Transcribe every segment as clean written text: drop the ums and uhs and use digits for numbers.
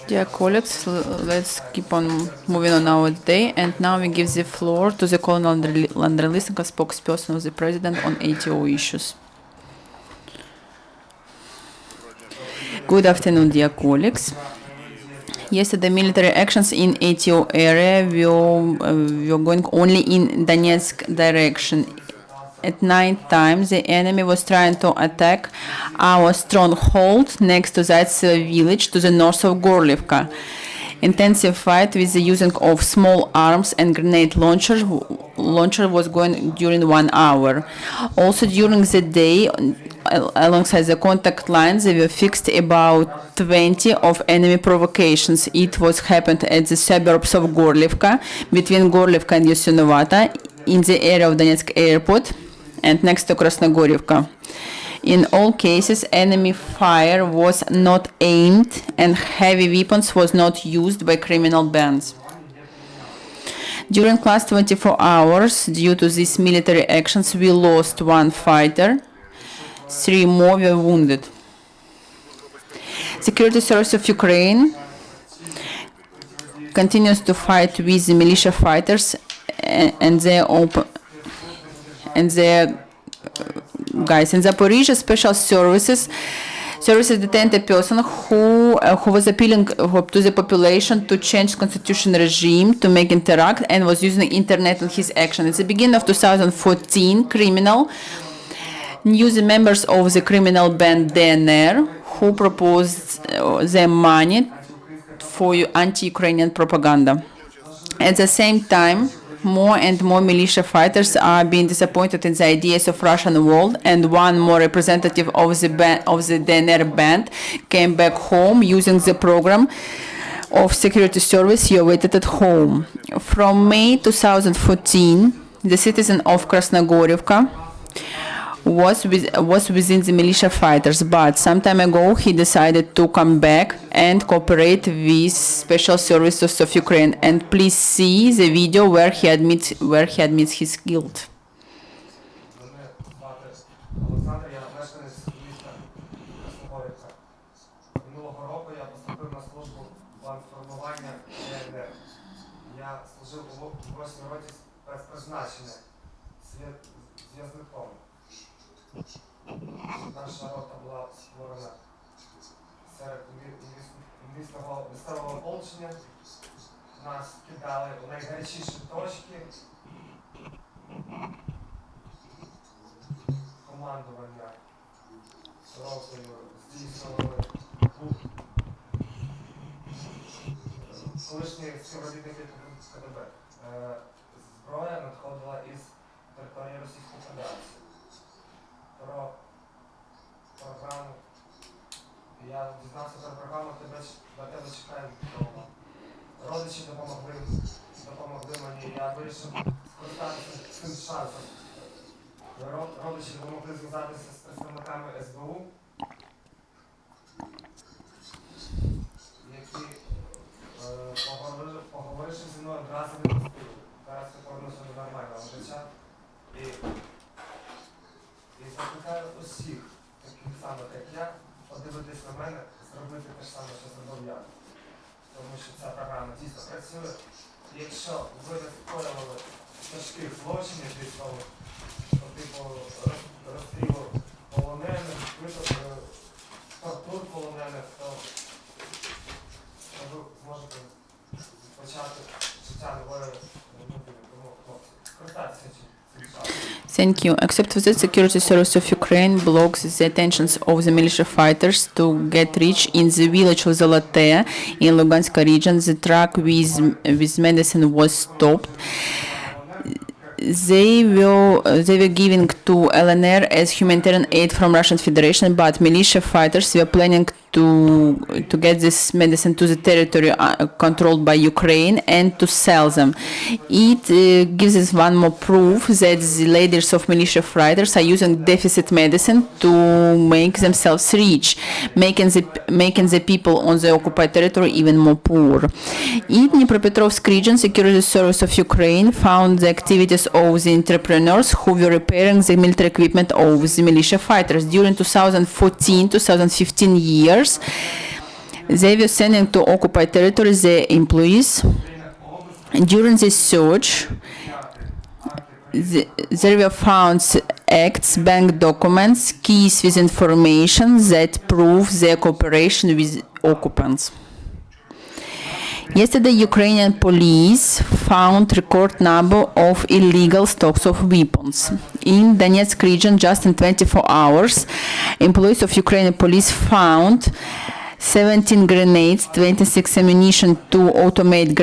Dear colleagues, let's keep on moving on our day. And now we give the floor to the Colonel Andriy Lysenko, spokesperson of the President on ATO issues. Good afternoon, dear colleagues. Yesterday, military actions in ATO area were going only in Donetsk direction. At night time, the enemy was trying to attack our stronghold next to Zaitsevo village to the north of Gorlivka. Intensive fight with the using of small arms and grenade launcher was going during 1 hour. Also during the day, alongside the contact lines, they were fixed about 20 of enemy provocations. It was happened at the suburbs of Gorlivka, between Gorlivka and Yasenovata, in the area of Donetsk airport, and next to Krasnogorivka. In all cases, enemy fire was not aimed and heavy weapons was not used by criminal bands. During last 24 hours, due to these military actions, we lost 1 fighter, 3 more were wounded. Security Service of Ukraine continues to fight with the militia fighters and their guys. In Zaporizhia, special services detained a person who was appealing to the population to change constitution regime to make interact and was using the internet in his action. At the beginning of 2014, criminal knew the members of the criminal band DNR who proposed their money for anti-Ukrainian propaganda. At the same time, more and more militia fighters are being disappointed in the ideas of Russian world, and one more representative of the DNR band came back home using the program of security service you awaited at home. From May 2014, the citizen of Krasnogorivka was within the militia fighters, but some time ago he decided to come back and cooperate with special services of Ukraine. And please see the video where he admits his guilt. Наша рота була створена серед місцевого ополчення. Нас кидали у найгарячіші точки. Командування ротою здійснювали колишні співробітники КДБ. Зброя надходила із території Російської Федерації. Про програму. Я дізнався про програму, на тебе чекаємо вдома. Родичі допомогли мені, я вирішив скористатися цим шансом. Родичі допомогли зв'язатися з представниками СБУ, які, поговоривши зі мною, одразу відпустили. Зараз я повернуся до нормального життя. І закликаю усіх, таких самих, як я, подивитись на мене, зробити те ж саме, що зробив я. Тому що ця програма дійсно працює. І якщо ви не скоювали тяжких злочинів військових, по типу розстрілу полонених, тортур полонених, то ви зможете почати життя нової людини. Тому, хлопці, скористайтеся цим. Thank you. Except for that, Security Service of Ukraine blocks the attentions of the militia fighters to get rich in the village of Zolotea in Lugansk region. The truck with medicine was stopped. They were giving to LNR as humanitarian aid from Russian Federation, but militia fighters were planning to get this medicine to the territory controlled by Ukraine and to sell them. It gives us one more proof that the leaders of militia fighters are using deficit medicine to make themselves rich, making the people on the occupied territory even more poor. In Dnipropetrovsk region, Security Service of Ukraine found the activities of the entrepreneurs who were repairing the military equipment of the militia fighters. During 2014-2015 years, They were sending to occupied territory their employees. During this search, there were found acts, bank documents, keys with information that prove their cooperation with occupants. Yesterday, Ukrainian police found record number of illegal stocks of weapons. In Donetsk region, just in 24 hours, employees of Ukrainian police found 17 grenades, 26 ammunition, 2 automated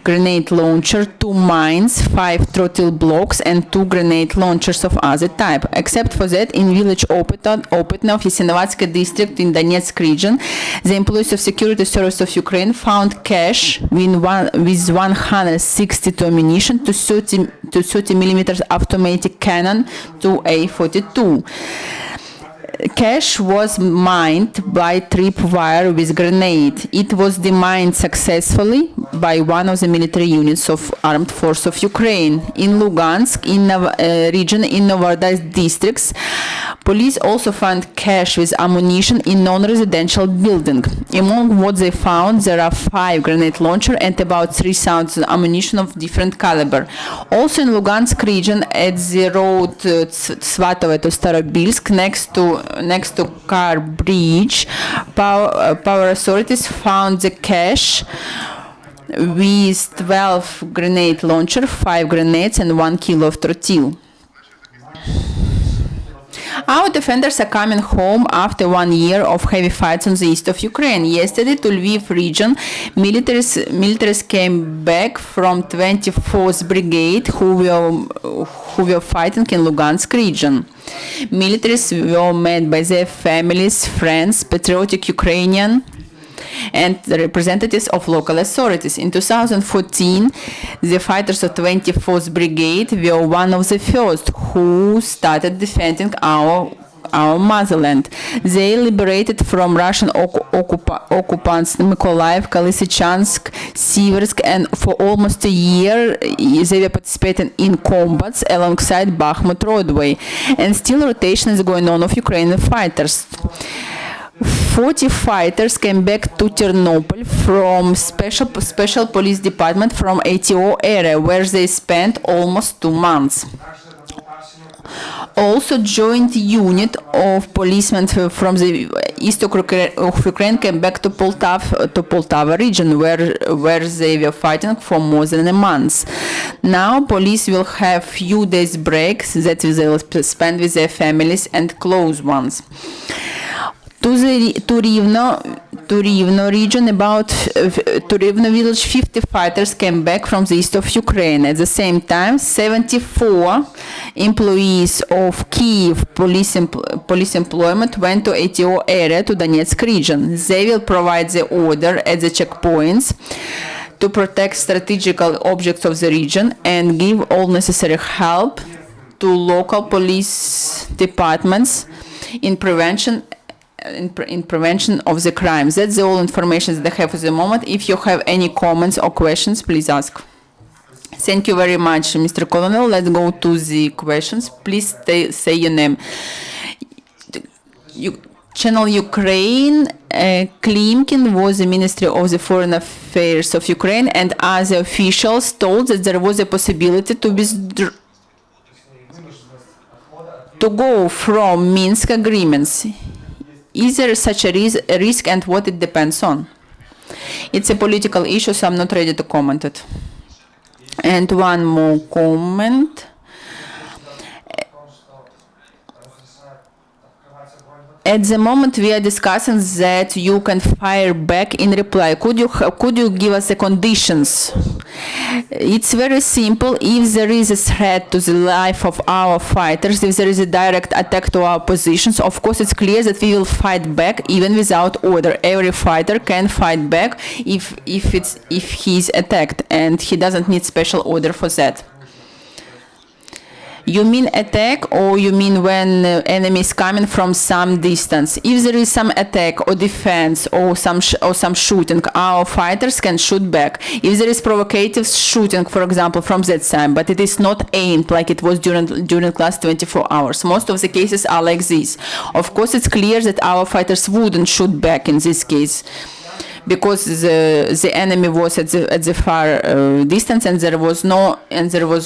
grenade launcher, 2 mines, 5 throttle blocks, and 2 grenade launchers of other type. Except for that, in village Opitno of Yasinovatsky district in Donetsk region, the employees of Security Service of Ukraine found cash with 162 ammunition to 30 millimeters automatic cannon to A42. Cache was mined by tripwire with grenade. It was demined successfully by one of the military units of Armed Force of Ukraine. In Lugansk, region in Novorossiysk districts, police also found cache with ammunition in non-residential building. Among what they found, there are 5 grenade launcher and about 3,000 ammunition of different caliber. Also in Lugansk region, at the road Svatove to Starobilsk, next to Car Bridge, power authorities found the cache with 12 grenade launcher, 5 grenades, and 1 kilo of trotyl. Our defenders are coming home after 1 year of heavy fights on the east of Ukraine. Yesterday, to Lviv region, militaries came back from 24th Brigade who were fighting in Lugansk region. Militaries were met by their families, friends, patriotic Ukrainian, and the representatives of local authorities. In 2014, the fighters of 24th Brigade were one of the first who started defending our motherland. They liberated from Russian occupants Mykolaiv, Lysychansk, Siversk, and for almost a year they were participating in combats alongside Bakhmut roadway. And still rotation is going on of Ukrainian fighters. 40 fighters came back to Ternopil from special police department from ATO area, where they spent almost 2 months. Also, joint unit of policemen from the east of Ukraine came back to Poltava region, where they were fighting for more than a month. Now, police will have few days break that they will spend with their families and close ones. To Rivno region, to Rivno village, 50 fighters came back from the east of Ukraine. At the same time, 74 employees of Kiev police employment went to ATO area to Donetsk region. They will provide the order at the checkpoints to protect strategical objects of the region and give all necessary help to local police departments in prevention of the crimes. That's the all information that I have at the moment. If you have any comments or questions, please ask. Thank you very much, Mr. Colonel. Let's go to the questions. Please say your name. Channel Ukraine, Klimkin was the Ministry of the Foreign Affairs of Ukraine, and other officials told that there was a possibility to go from Minsk agreements. Is there such a risk, and what it depends on? It's a political issue, so I'm not ready to comment it. And one more comment. At the moment, we are discussing that you can fire back in reply. Could you give us the conditions? It's very simple. If there is a threat to the life of our fighters, if there is a direct attack to our positions, of course it's clear that we will fight back even without order. Every fighter can fight back if he's attacked, and he doesn't need special order for that. You mean attack, or you mean when enemy is coming from some distance? If there is some attack or defense or some shooting, our fighters can shoot back. If there is provocative shooting, for example, from that side, but it is not aimed like it was during last 24 hours. Most of the cases are like this. Of course, it's clear that our fighters wouldn't shoot back in this case, because the enemy was at the far distance, and there was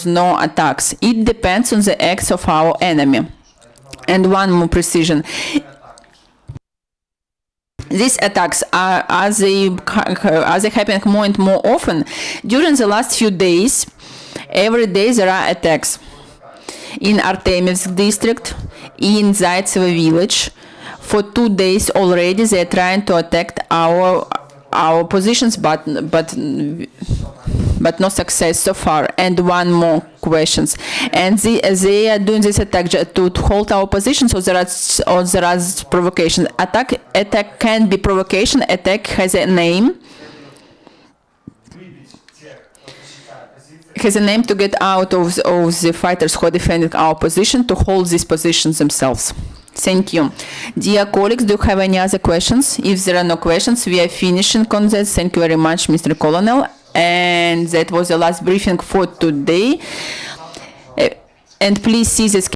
no attacks. It depends on the acts of our enemy. And one more precision: these attacks are they happening more and more often? During the last few days, every day there are attacks in Artemivsk district, in Zaitsevo village. For 2 days already, they are trying to attack our positions, but no success so far. And one more questions. And they are doing this attack to hold our positions, or there are provocations. Attack can be provocation. Attack has a name. Has a name to get out of the fighters who are defending our position, to hold these positions themselves. Thank you. Dear colleagues, do you have any other questions? If there are no questions, we are finishing on that. Thank you very much, Mr. Colonel. And that was the last briefing for today. And please see this